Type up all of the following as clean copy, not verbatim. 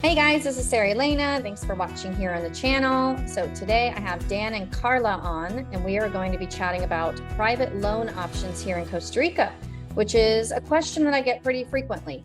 Hey guys, this is Sarah Elena. Thanks for watching here on the channel. So today I have Dan and Carla on, and we are going to be chatting about private loan options here in Costa Rica, which is a question that I get pretty frequently.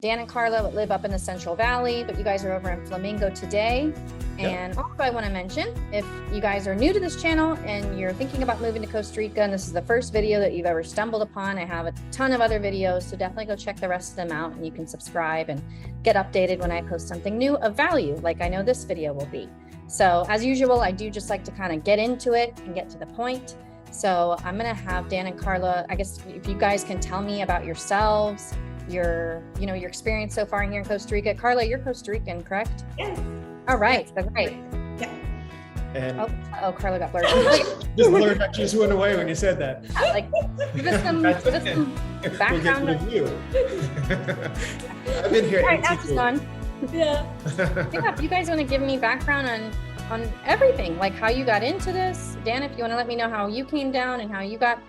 Dan and Carla live up in the Central Valley, but you guys are over in Flamingo today. And also I want to mention, if you guys are new to this channel and you're thinking about moving to Costa Rica and this is the first video that you've ever stumbled upon, I have a ton of other videos, so definitely go check the rest of them out, and you can subscribe and get updated when I post something new of value, like I know this video will be. So as usual, I do just like to kind of get into it and get to the point. So I'm going to have Dan and Carla, I guess if you guys can tell me about yourselves, your experience so far here in Costa Rica. Carla, you're Costa Rican, correct? Yes. All right, that's great. Yeah. And Carla got blurred. just blurred out, just went away when you said that. Yeah, like, give us some background. We'll you. I've been here. All right, that's gone. Yeah. Yeah, you guys want to give me background on everything, like how you got into this. Dan, if you want to let me know how you came down and how you got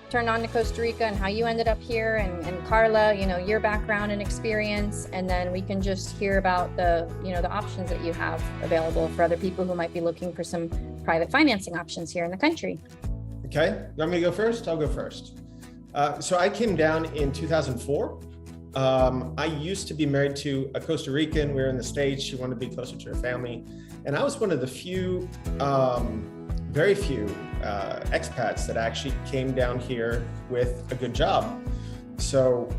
turned on to Costa Rica and how you ended up here, and Carla, your background and experience, and then we can just hear about the options that you have available for other people who might be looking for some private financing options here in the country. Okay, you want me to go first? I'll go first. So I came down in 2004. I used to be married to a Costa Rican. We were in the States. She wanted to be closer to her family. And I was one of the few, very few expats that actually came down here with a good job. So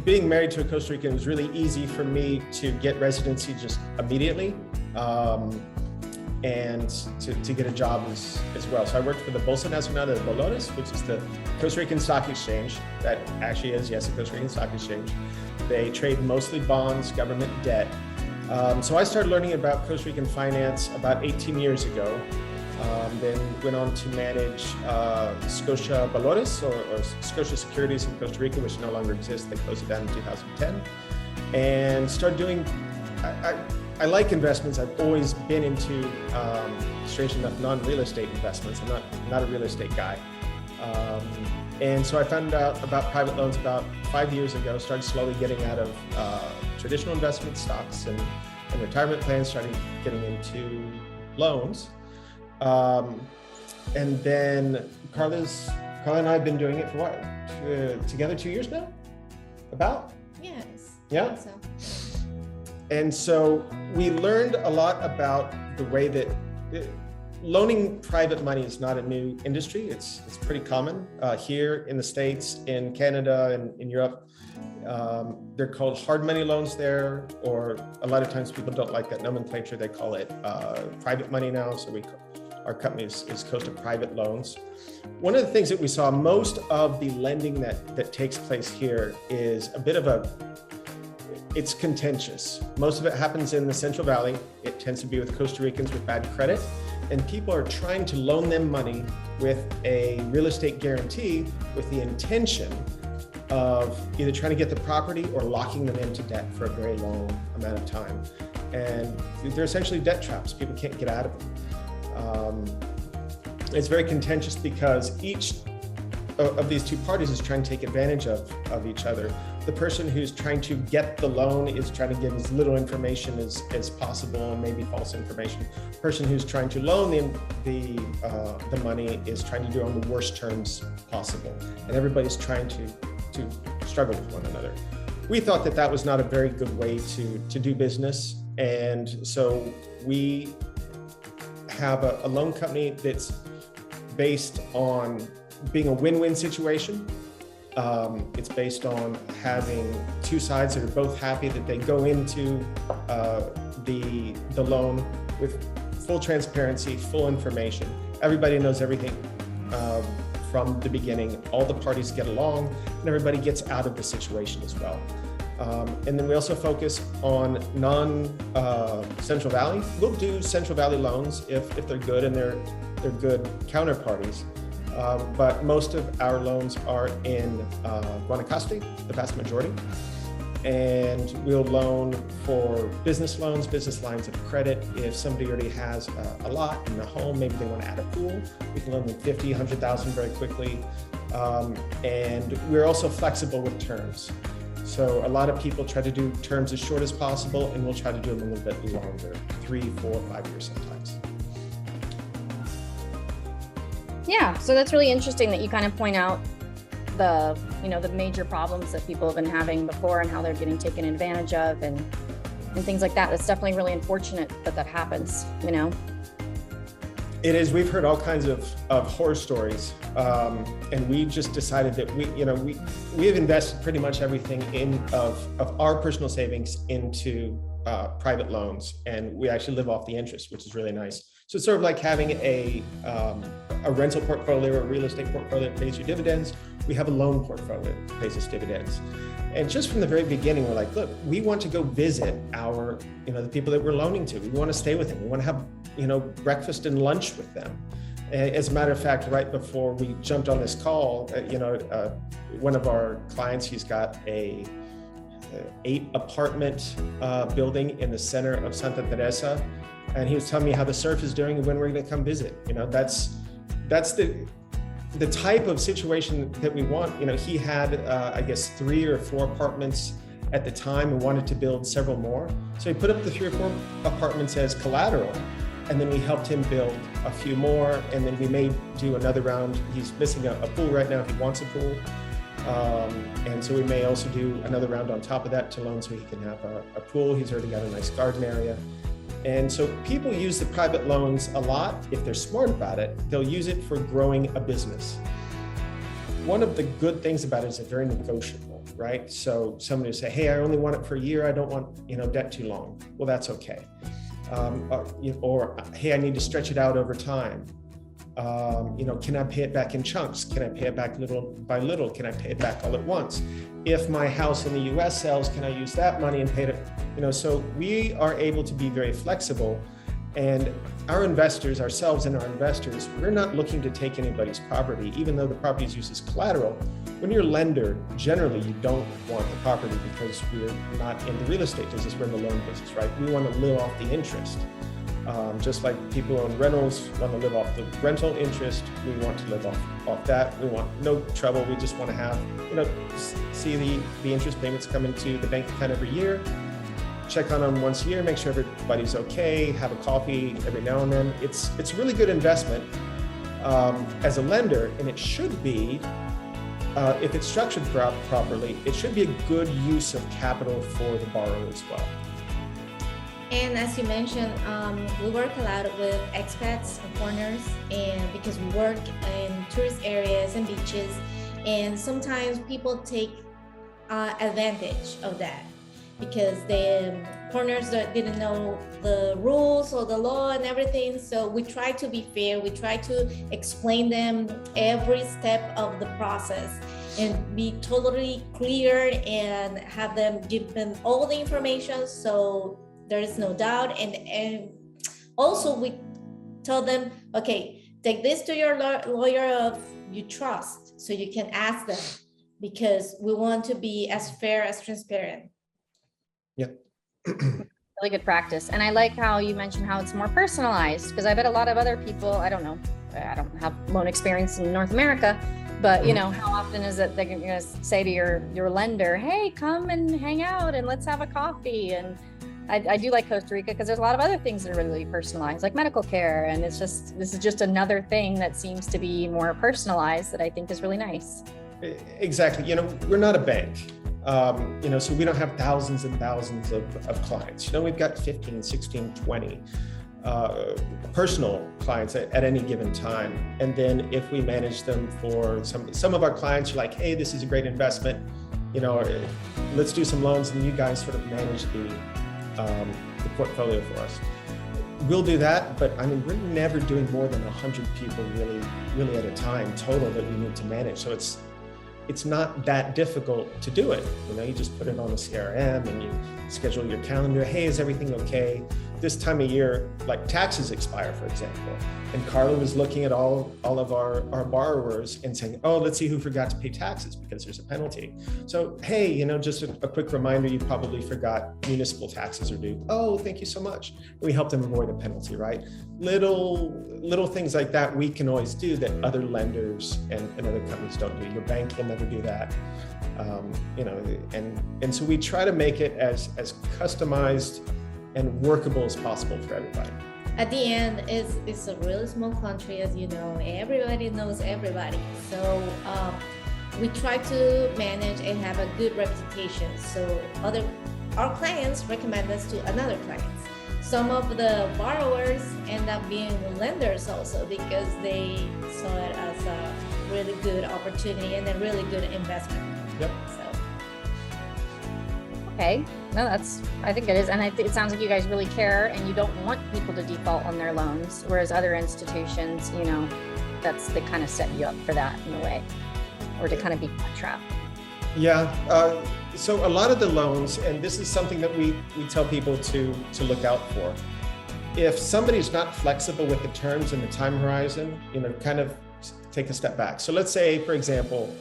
being married to a Costa Rican was really easy for me to get residency just immediately, and to get a job as well. So I worked for the Bolsa Nacional de Valores, which is the Costa Rican stock exchange. That actually is, yes, a Costa Rican stock exchange. They trade mostly bonds, government debt. So I started learning about Costa Rican finance about 18 years ago. Then went on to manage Scotia Valores or Scotia Securities in Costa Rica, which no longer exists. They closed it down in 2010, and started doing. I like investments. I've always been into, strange enough, non-real estate investments. I'm not a real estate guy, and so I found out about private loans about 5 years ago. Started slowly getting out of traditional investment stocks and retirement plans. Started getting into loans. And then Carla and I have been doing it for what, together 2 years now? About? Yes. Yeah. So. And so we learned a lot about the way that loaning private money is not a new industry. It's pretty common here in the States, in Canada, and in Europe. They're called hard money loans there, or a lot of times people don't like that nomenclature. They call it private money now. So our company is Costa Private Loans. One of the things that we saw, most of the lending that takes place here is a bit of it's contentious. Most of it happens in the Central Valley. It tends to be with Costa Ricans with bad credit, and people are trying to loan them money with a real estate guarantee with the intention of either trying to get the property or locking them into debt for a very long amount of time. And they're essentially debt traps. People can't get out of them. It's very contentious because each of these two parties is trying to take advantage of each other. The person who's trying to get the loan is trying to give as little information as possible, and maybe false information. The person who's trying to loan the money is trying to do it on the worst terms possible, and everybody's trying to struggle with one another. We thought that was not a very good way to do business, and so we have a loan company that's based on being a win-win situation. It's based on having two sides that are both happy that they go into the loan with full transparency, full information. Everybody knows everything from the beginning. All the parties get along, and everybody gets out of the situation as well. And then we also focus on non-Central Valley. We'll do Central Valley loans if they're good and they're good counterparties. But most of our loans are in Guanacaste, the vast majority. and we'll loan for business loans, business lines of credit. If somebody already has a lot in the home, maybe they want to add a pool, we can loan them 50, 100,000 very quickly. And we're also flexible with terms. So a lot of people try to do terms as short as possible, and we'll try to do them a little bit longer, 3, 4, 5 years sometimes. Yeah, so that's really interesting that you kind of point out the, the major problems that people have been having before and how they're getting taken advantage of and things like that. It's definitely really unfortunate that that happens, It is. We've heard all kinds of horror stories, and we just decided that we have invested pretty much everything of our personal savings into private loans, and we actually live off the interest, which is really nice. So it's sort of like having a rental portfolio or a real estate portfolio that pays you dividends. We have a loan portfolio that pays us dividends. And just from the very beginning, we're like, look, we want to go visit the people that we're loaning to. We want to stay with them. We want to have, breakfast and lunch with them. As a matter of fact, right before we jumped on this call, one of our clients, he's got a 8-apartment building in the center of Santa Teresa. And he was telling me how the surf is doing and when we're going to come visit. That's the type of situation that we want. He had, I guess, 3 or 4 apartments at the time and wanted to build several more. So he put up the 3 or 4 apartments as collateral, and then we helped him build a few more. And then we may do another round. He's missing a pool right now. He wants a pool. And so we may also do another round on top of that to loan so he can have a pool. He's already got a nice garden area. And so people use the private loans a lot. If they're smart about it, they'll use it for growing a business. One of the good things about it is it's very negotiable, right? So somebody will say, hey, I only want it for a year. I don't want, debt too long. Well, that's okay. Or hey, I need to stretch it out over time. Can I pay it back in chunks? Can I pay it back little by little? Can I pay it back all at once? If my house in the US sells, can I use that money and pay it? So we are able to be very flexible, and our investors, ourselves and our investors, we're not looking to take anybody's property, even though the property is used as collateral. When you're a lender, generally you don't want the property because we're not in the real estate business, we're in the loan business, right? We want to live off the interest. Just like people who own rentals want to live off the rental interest, we want to live off that. We want no trouble. We just want to have, see the interest payments come into the bank account every year, check on them once a year, make sure everybody's okay, have a coffee every now and then. It's a really good investment as a lender, and it should be, if it's structured properly, it should be a good use of capital for the borrower as well. And as you mentioned, we work a lot with expats and foreigners, and because we work in tourist areas and beaches, and sometimes people take advantage of that because the foreigners didn't know the rules or the law and everything. So we try to be fair. We try to explain them every step of the process and be totally clear and have them give them all the information so there is no doubt. And also we tell them, okay, take this to your lawyer of you trust so you can ask them, because we want to be as fair as transparent. Yeah. Really good practice. And I like how you mentioned how it's more personalized, because I bet a lot of other people, I don't have loan experience in North America, but how often is it they're going to say to your lender, hey, come and hang out and let's have a coffee. And I do like Costa Rica because there's a lot of other things that are really personalized, like medical care. And this is just another thing that seems to be more personalized that I think is really nice. Exactly. We're not a bank. So we don't have thousands and thousands of clients. We've got 15, 16, 20 personal clients at any given time. And then if we manage them for some of our clients are like, hey, this is a great investment, let's do some loans, and you guys sort of manage the portfolio for us. We'll do that, but we're never doing more than 100 people really at a time total that we need to manage. So it's not that difficult to do it. You just put it on a CRM and you schedule your calendar. Hey, is everything okay? this time of year, like taxes expire, for example. And Carla was looking at all of our borrowers and saying, oh, let's see who forgot to pay taxes because there's a penalty. So, hey, you know, just a quick reminder, you probably forgot municipal taxes are due. Oh, thank you so much. We help them avoid a penalty, right? Little things like that we can always do that other lenders and other companies don't do. Your bank will never do that. You know, and so we try to make it as customized and workable as possible for everybody. At the end, it's a really small country, as you know. Everybody knows everybody. So we try to manage and have a good reputation. So our clients recommend us to another clients. Some of the borrowers end up being lenders also because they saw it as a really good opportunity and a really good investment. Yep. So. Okay, no, I think it is. And it sounds like you guys really care and you don't want people to default on their loans, whereas other institutions, you know, they kind of set you up for that in a way, or to kind of be a trap. Yeah, so a lot of the loans, and this is something that we tell people to look out for. If somebody's not flexible with the terms and the time horizon, you know, kind of take a step back. So let's say, for example,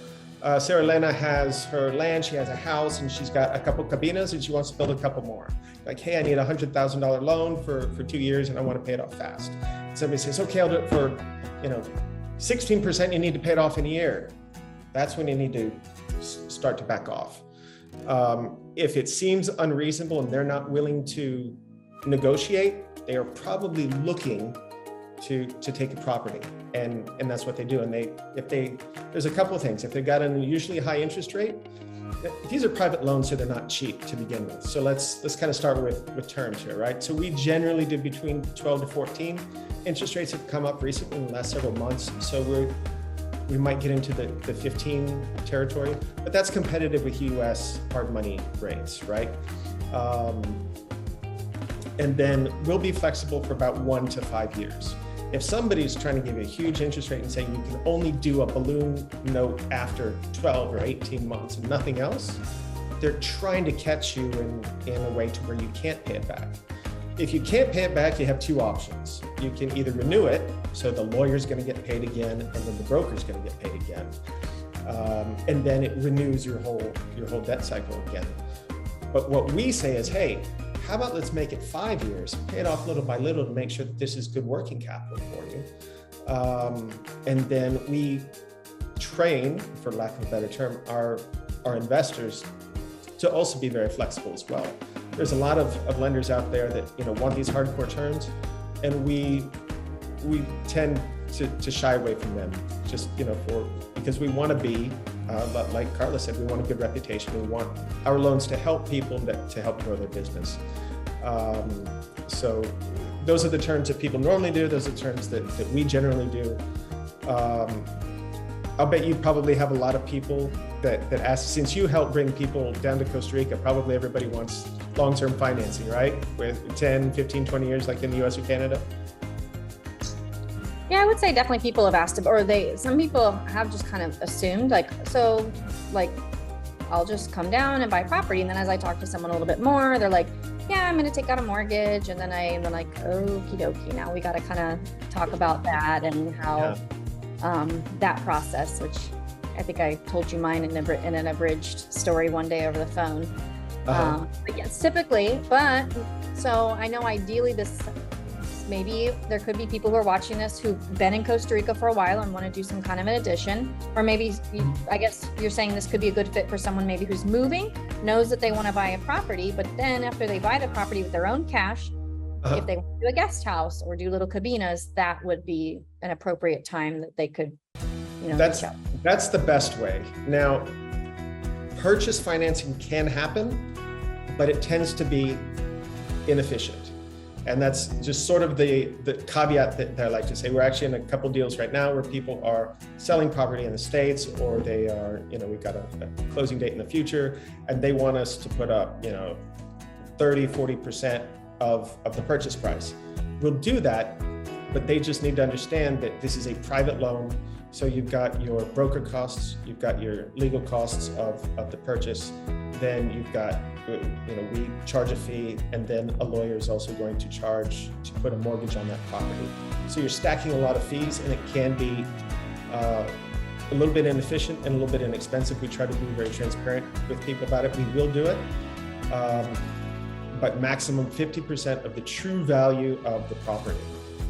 Sarah Elena has her land, she has a house, and she's got a couple cabinas and she wants to build a couple more. Like, hey, I need a $100,000 loan for 2 years and I want to pay it off fast. Somebody says, okay, I'll do it for, you know, 16%, you need to pay it off in a year. That's when you need to start to back off. If it seems unreasonable and they're not willing to negotiate, they are probably looking to take a property, and that's what they do. And there's a couple of things. If they've got an unusually high interest rate, these are private loans, so they're not cheap to begin with. So let's kind of start with terms here, right? So we generally do between 12 to 14. Interest rates have come up recently in the last several months, so we might get into the 15 territory, but that's competitive with US hard money rates, right? And then we'll be flexible for about 1 to 5 years. If somebody's trying to give you a huge interest rate and saying you can only do a balloon note after 12 or 18 months and nothing else, they're trying to catch you in a way to where you can't pay it back. If you can't pay it back, you have two options. You can either renew it, so the lawyer's going to get paid again, and then the broker's going to get paid again, and then it renews your whole debt cycle again. But what we say is, hey, how about let's make it 5 years, pay it off little by little to make sure that this is good working capital for you, and then we train, for lack of a better term, our investors to also be very flexible as well. There's a lot of lenders out there that, you know, want these hardcore terms, and we tend to shy away from them, just, you know, because we want to be, like Carla said, we want a good reputation. We want our loans to help people, to help grow their business. So those are the terms that people normally do. Those are the terms that we generally do. I'll bet you probably have a lot of people that ask, since you help bring people down to Costa Rica, probably everybody wants long-term financing, right? With 10, 15, 20 years, like in the US or Canada. Yeah, I would say definitely people have asked, or some people have just kind of assumed, like, so like, I'll just come down and buy property. And then as I talk to someone a little bit more, they're like, yeah, I'm going to take out a mortgage. And then I'm like, okie dokie. Now we got to kind of talk about that and how that process, which I think I told you mine in an abridged story one day over the phone. But yes, typically, so I know ideally maybe there could be people who are watching this who've been in Costa Rica for a while and want to do some kind of an addition, or maybe I guess you're saying this could be a good fit for someone maybe who's moving, knows that they want to buy a property, but then after they buy the property with their own cash, if they want to do a guest house or do little cabinas, that would be an appropriate time that they could, you know, that's the best way. Now, purchase financing can happen, but it tends to be inefficient. And that's just sort of the caveat that I like to say. We're actually in a couple deals right now where people are selling property in the States, or they are, you know, we've got a closing date in the future, and they want us to put up, you know, 30, 40% of the purchase price. We'll do that, but they just need to understand that this is a private loan. So you've got your broker costs, you've got your legal costs of the purchase, then you've got we charge a fee, and then a lawyer is also going to charge to put a mortgage on that property. So you're stacking a lot of fees, and it can be a little bit inefficient and a little bit inexpensive. We try to be very transparent with people about it. We will do it, but maximum 50% of the true value of the property.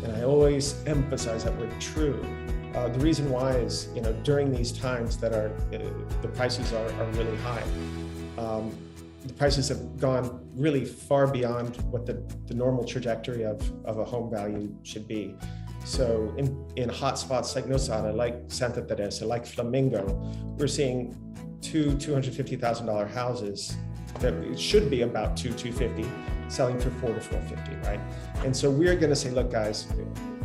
And I always emphasize that word true. The reason why is, during these times that the prices are really high, the prices have gone really far beyond what the normal trajectory of a home value should be. So in hot spots like Nosada, like Santa Teresa, like Flamingo, we're seeing $250,000 houses that should be about $250, selling for $400 to $450, right? And so we're going to say, look, guys,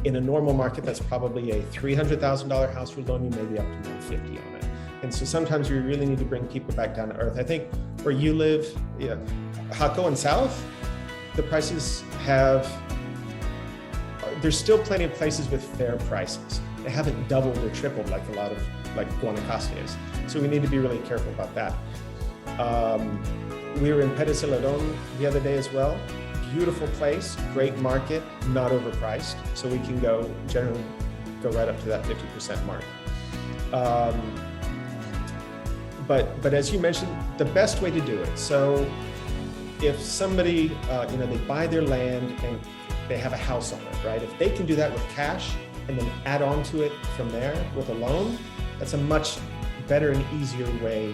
in a normal market, that's probably a $300,000 house. We'll loan you maybe up to $150 on it. And so sometimes we really need to bring people back down to earth. I think where you live, Jaco and South, the prices there's still plenty of places with fair prices. They haven't doubled or tripled like a lot of, like Guanacaste is. So we need to be really careful about that. We were in Pediceleron the other day as well. Beautiful place, great market, not overpriced. So we can generally go right up to that 50% mark. But as you mentioned, the best way to do it. So if somebody, they buy their land and they have a house on it, right? If they can do that with cash and then add on to it from there with a loan, that's a much better and easier way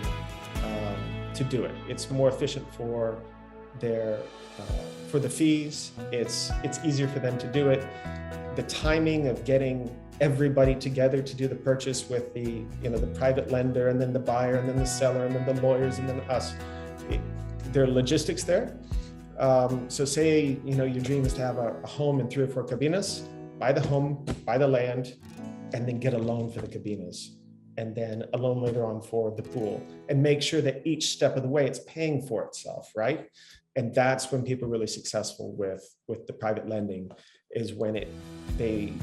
to do it. It's more efficient for the fees. It's easier for them to do it. The timing of getting everybody together to do the purchase with the private lender and then the buyer and then the seller and then the lawyers and then us, there are logistics there. So say, your dream is to have a home and 3 or 4 cabinas, buy the home, buy the land, and then get a loan for the cabinas, and then a loan later on for the pool, and make sure that each step of the way it's paying for itself, right? And that's when people are really successful with the private lending, is when they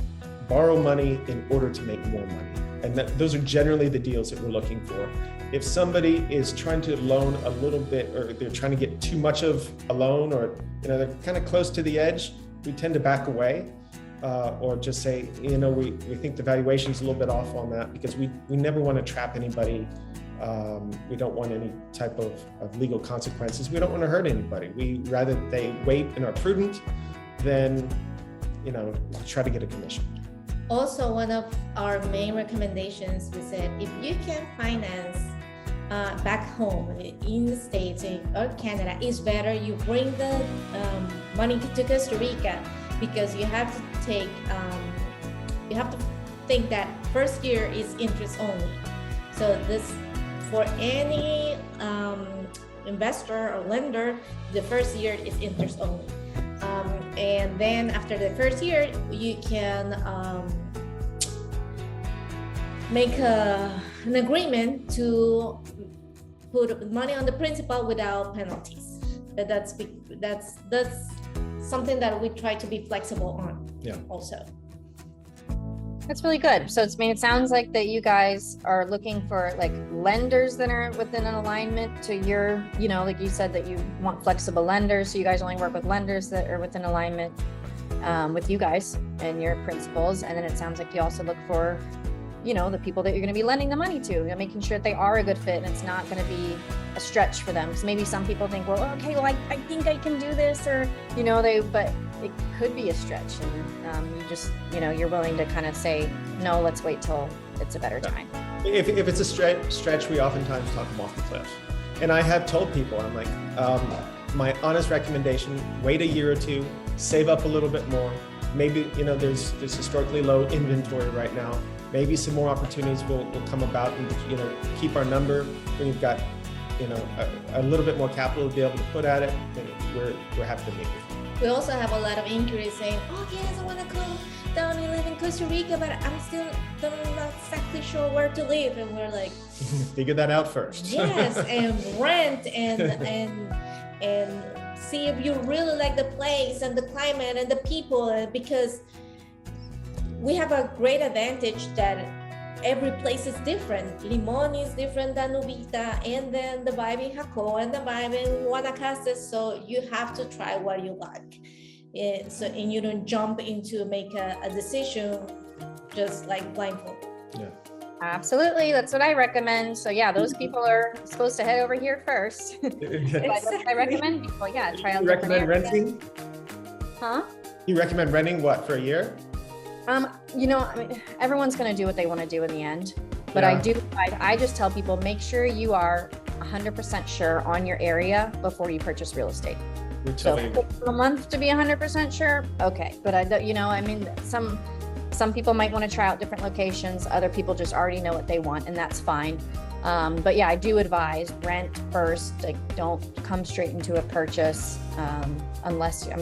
borrow money in order to make more money. And those are generally the deals that we're looking for. If somebody is trying to loan a little bit, or they're trying to get too much of a loan, or they're kind of close to the edge, we tend to back away, or just say, we think the valuation is a little bit off on that, because we never want to trap anybody. We don't want any type of legal consequences. We don't want to hurt anybody. We rather they wait and are prudent than try to get a commission. Also, one of our main recommendations, we said, if you can finance back home in the States or Canada, it's better you bring the money to Costa Rica, because you have to think that first year is interest only. So this, for any investor or lender, the first year is interest only. And then after the first year, you can make an agreement to put money on the principal without penalties. That's something that we try to be flexible on. Yeah. Also. That's really good. So it sounds like that you guys are looking for like lenders that are within an alignment to your, like you said, that you want flexible lenders. So you guys only work with lenders that are within alignment with you guys and your principals. And then it sounds like you also look for, the people that you're going to be lending the money to, making sure that they are a good fit and it's not going to be a stretch for them. Because maybe some people think, well, okay, I think I can do this, or, but it could be a stretch, and you just, you're willing to kind of say, no, let's wait till it's a better time. If it's a stretch, we oftentimes talk them off the cliff. And I have told people, I'm like, my honest recommendation, wait a year or two, save up a little bit more. Maybe, there's historically low inventory right now. Maybe some more opportunities will come about, and, keep our number when you've got, a little bit more capital to be able to put at it. We're happy to meet with you. We also have a lot of inquiries saying, oh yes, I want to come down and live in Costa Rica, but I'm still not exactly sure where to live. And we're like, figure that out first. Yes, and rent and see if you really like the place and the climate and the people, because we have a great advantage that every place is different. Limón is different than Uvita, and then the vibe in Jaco, and the vibe in Guanacaste. So you have to try what you like. And you don't jump into make a decision just like blindfold. Yeah. Absolutely, that's what I recommend. So yeah, those people are supposed to head over here first. I recommend people, yeah, try out. You recommend renting? Huh? You recommend renting what, for a year? You know, I mean, everyone's going to do what they want to do in the end, but I just tell people, make sure you are 100% sure on your area before you purchase real estate. So a month to be 100% sure. Okay. But I mean, some people might want to try out different locations. Other people just already know what they want, and that's fine. But yeah, I do advise rent first. Like, don't come straight into a purchase unless you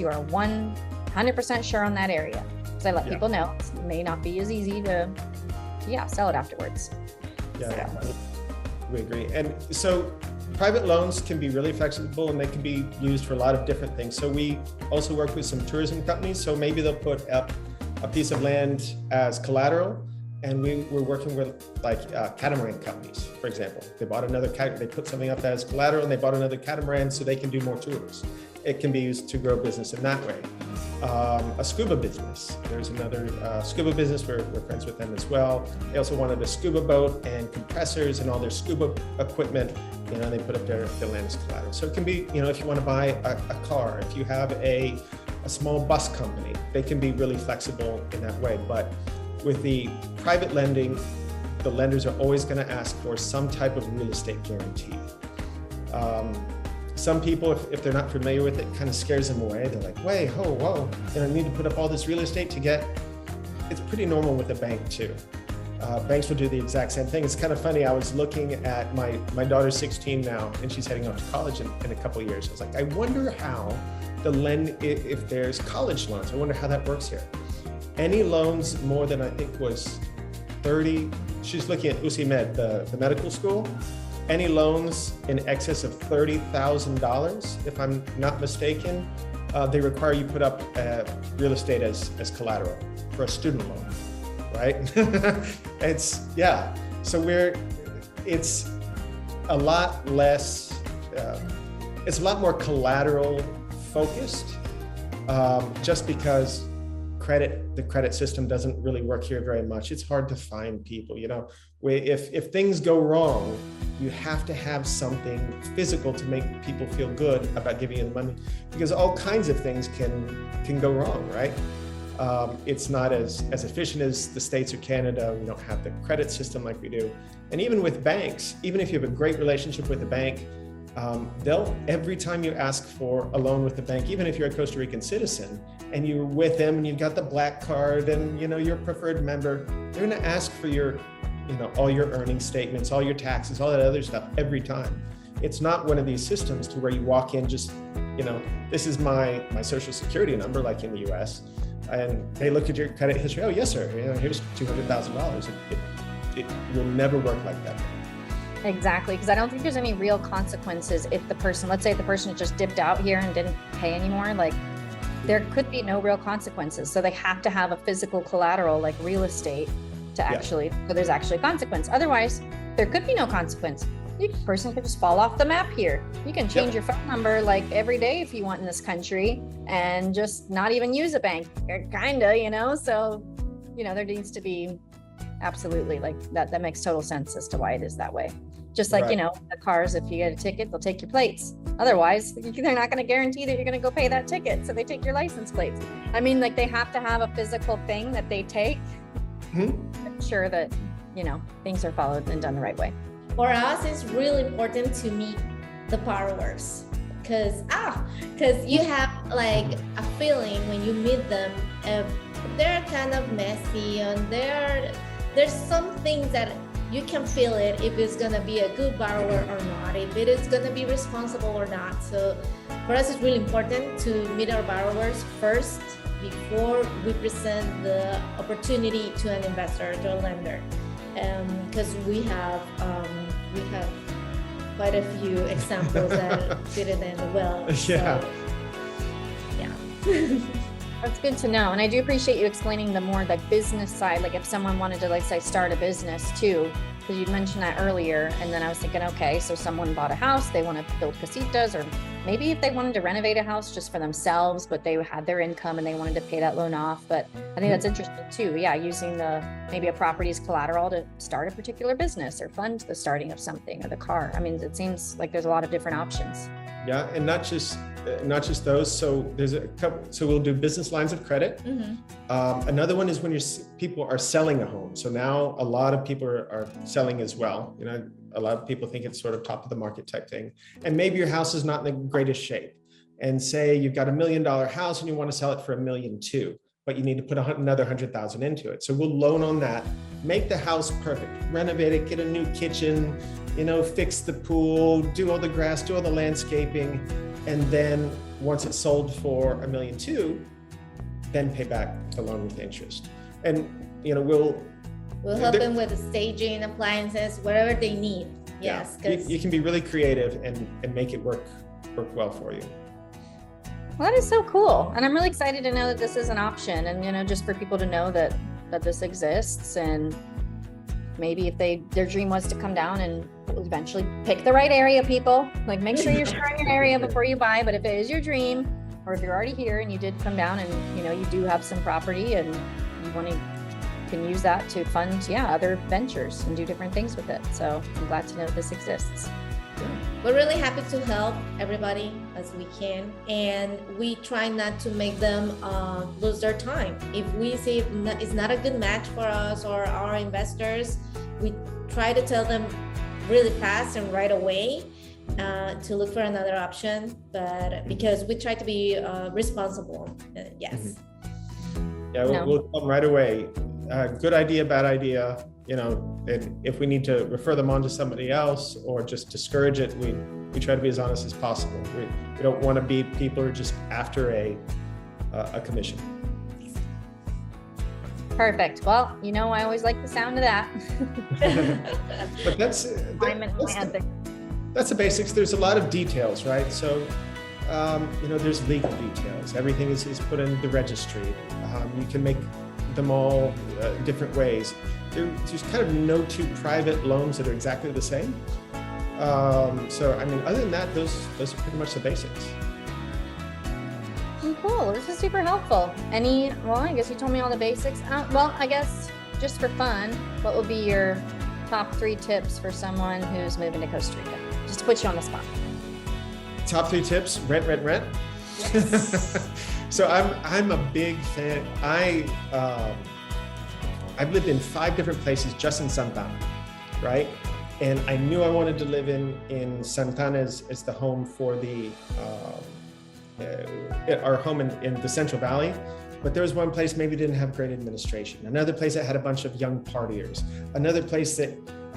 are 100% sure on that area. Because I let people know it may not be as easy to sell it afterwards. Yeah, we agree. And so private loans can be really flexible, and they can be used for a lot of different things. So we also work with some tourism companies. So maybe they'll put up a piece of land as collateral, and we're working with like catamaran companies, for example. They bought they put something up as collateral, and they bought another catamaran so they can do more tours. It can be used to grow business in that way. A scuba business. There's another scuba business. We're friends with them as well. They also wanted a scuba boat and compressors and all their scuba equipment. They put up their land as collateral. So it can be, if you want to buy a car, if you have a small bus company, they can be really flexible in that way. But with the private lending, the lenders are always going to ask for some type of real estate guarantee. Some people, if they're not familiar with it, kind of scares them away. They're like, whoa, I need to put up all this real estate to get. It's pretty normal with a bank too. Banks will do the exact same thing. It's kind of funny. I was looking at my daughter's 16 now, and she's heading off to college in a couple of years. I was like, I wonder how if there's college loans, I wonder how that works here. Any loans more than I think was 30, she's looking at UCMed, the medical school. Any loans in excess of $30,000, if I'm not mistaken, they require you put up real estate as collateral for a student loan, right? So it's a lot less, it's a lot more collateral focused, just because the credit system doesn't really work here very much. It's hard to find people, if things go wrong, you have to have something physical to make people feel good about giving you the money, because all kinds of things can go wrong, right? It's not as efficient as the States or Canada. We don't have the credit system like we do. And even with banks, even if you have a great relationship with the bank, every time you ask for a loan with the bank, even if you're a Costa Rican citizen and you're with them and you've got the black card and you're a preferred member, they're going to ask for your all your earning statements, all your taxes, all that other stuff every time. It's not one of these systems to where you walk in just, this is my social security number, like in the US, and they look at your credit history. Oh, yes, sir. Here's $200,000. It will never work like that. Exactly, because I don't think there's any real consequences if let's say the person just dipped out here and didn't pay anymore, like there could be no real consequences. So they have to have a physical collateral like real estate to so there's actually a consequence. Otherwise, there could be no consequence. The person could just fall off the map here. You can change your phone number like every day if you want in this country and just not even use a bank, kinda, so, there needs to be absolutely like that makes total sense as to why it is that way. Just like, the cars, if you get a ticket, they'll take your plates. Otherwise, they're not going to guarantee that you're going to go pay that ticket. So they take your license plates. I mean, like they have to have a physical thing that they take. Sure that, things are followed and done the right way. For us, it's really important to meet the borrowers because you have like a feeling when you meet them, they're kind of messy and there's some things that you can feel it if it's going to be a good borrower or not, if it is going to be responsible or not. So for us, it's really important to meet our borrowers first before we present the opportunity to an investor, to a lender, because we have quite a few examples that did it in well. Yeah. So, yeah. That's good to know. And I do appreciate you explaining the more like business side, like if someone wanted to, like, say, start a business too, because you mentioned that earlier. And then I was thinking, okay, so someone bought a house, they want to build casitas, or maybe if they wanted to renovate a house just for themselves, but they had their income and they wanted to pay that loan off. But I think that's interesting too. Yeah. Using maybe a property as collateral to start a particular business or fund the starting of something, or the car. I mean, it seems like there's a lot of different options. Yeah, and not just those. So there's a couple. So we'll do business lines of credit. Another one is when people are selling a home. So now a lot of people are selling as well. You know, a lot of people think it's sort of top of the market type thing. And maybe your house is not in the greatest shape. And say you've got $1 million house and you want to sell it for $1.2 million, but you need to put another 100,000 into it. So we'll loan on that, make the house perfect, renovate it, get a new kitchen, you know, fix the pool, do all the grass, do all the landscaping. And then once it's sold for $1.2 million, then pay back the loan with interest. And, you know, we'll help them with the staging, appliances, whatever they need. Yes. Yeah, you can be really creative and make it work well for you. Well, that is so cool. And I'm really excited to know that this is an option, and, you know, just for people to know that this exists. And maybe if their dream was to come down and eventually pick the right area, people, like, make sure you're sure in your area before you buy. But if it is your dream, or if you're already here and you did come down and, you know, you do have some property and you can use that to fund, other ventures and do different things with it. So I'm glad to know this exists. We're really happy to help everybody as we can, and we try not to make them lose their time. If we see it's not a good match for us or our investors, we try to tell them really fast and right away to look for another option, but because we try to be responsible. Yes. Yeah, we'll tell them right away. Good idea, bad idea. You know, if we need to refer them on to somebody else or just discourage it, we try to be as honest as possible. We don't want to be people who are just after a commission. Perfect. Well, you know, I always like the sound of that. But that's the basics. There's a lot of details, right? So, you know, there's legal details. Everything is put in the registry. You can make them all different ways. There's kind of no two private loans that are exactly the same. So, I mean, other than that, those are pretty much the basics. Cool. This is super helpful. Well, I guess you told me all the basics. Well, I guess just for fun, what would be your top 3 tips for someone who's moving to Costa Rica? Just to put you on the spot. Top 3 tips: rent. Yes. So I'm a big fan. I've lived in 5 different places just in Santana, right? And I knew I wanted to live in Santana as the home for our home in the Central Valley. But there was one place maybe didn't have great administration. Another place that had a bunch of young partiers. Another place that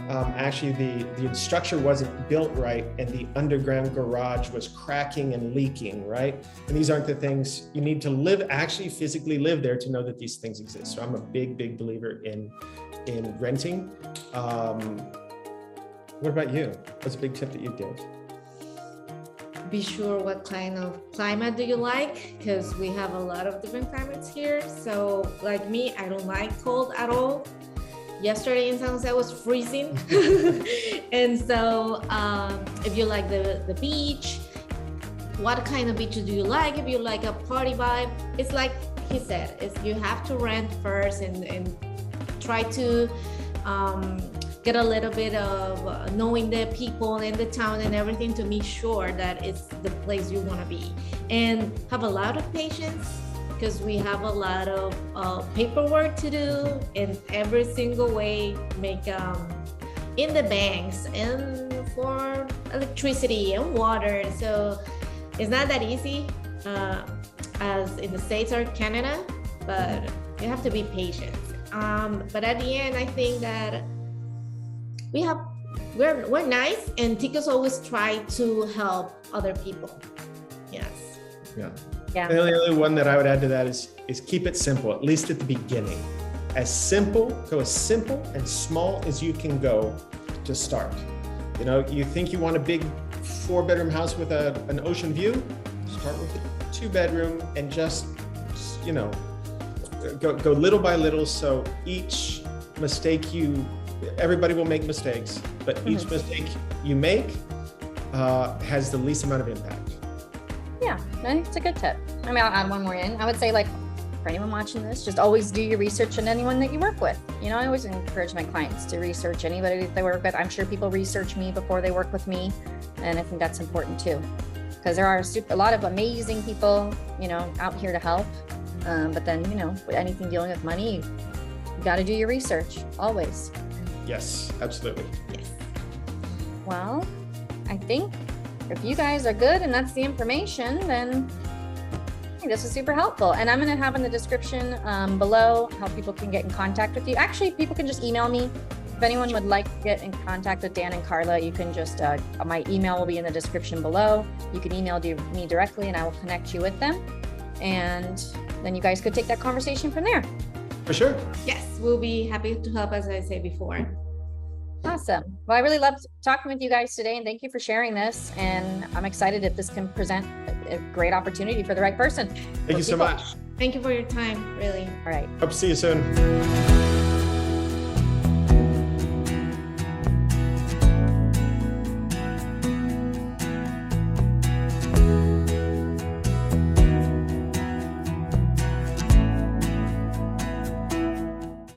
actually the structure wasn't built right and the underground garage was cracking and leaking, right? And these aren't the things you need to actually physically live there to know that these things exist. So I'm a big believer in renting. What about you? What's a big tip that you give? Be sure what kind of climate do you like, because we have a lot of different climates here. So like me, I don't like cold at all. Yesterday in San Jose was freezing. And so if you like the beach, what kind of beach do you like? If you like a party vibe, it's like he said, you have to rent first and try to get a little bit of knowing the people in the town and everything to make sure that it's the place you want to be. And have a lot of patience, because we have a lot of paperwork to do in every single way, make in the banks and for electricity and water. So it's not that easy as in the States or Canada, but you have to be patient. But at the end, I think that we're nice, and Ticos always try to help other people. Yes. Yeah. Yeah. The only one that I would add to that is keep it simple, at least at the beginning. Go as simple and small as you can go to start. You know, you think you want a big 4-bedroom house with an ocean view? Start with a 2-bedroom and just you know, go little by little. So each mistake everybody will make mistakes, but each mistake you make has the least amount of impact. Yeah, I think it's a good tip. I mean, I'll add one more in. I would say, like, for anyone watching this, just always do your research on anyone that you work with. You know, I always encourage my clients to research anybody that they work with. I'm sure people research me before they work with me, and I think that's important too, because there are a lot of amazing people, you know, out here to help. But then, you know, with anything dealing with money, you got to do your research always. Yes, absolutely. Yes. Well, I think if you guys are good and that's the information, then I think this is super helpful. And I'm going to have in the description below how people can get in contact with you. Actually, people can just email me. If anyone would like to get in contact with Dan and Carla, you can just, my email will be in the description below. You can email me directly and I will connect you with them. And then you guys could take that conversation from there. For sure. Yes, we'll be happy to help, as I said before. Awesome. Well, I really loved talking with you guys today, and thank you for sharing this. And I'm excited if this can present a great opportunity for the right person. Thank you so much. Thank you for your time, really. All right. Hope to see you soon.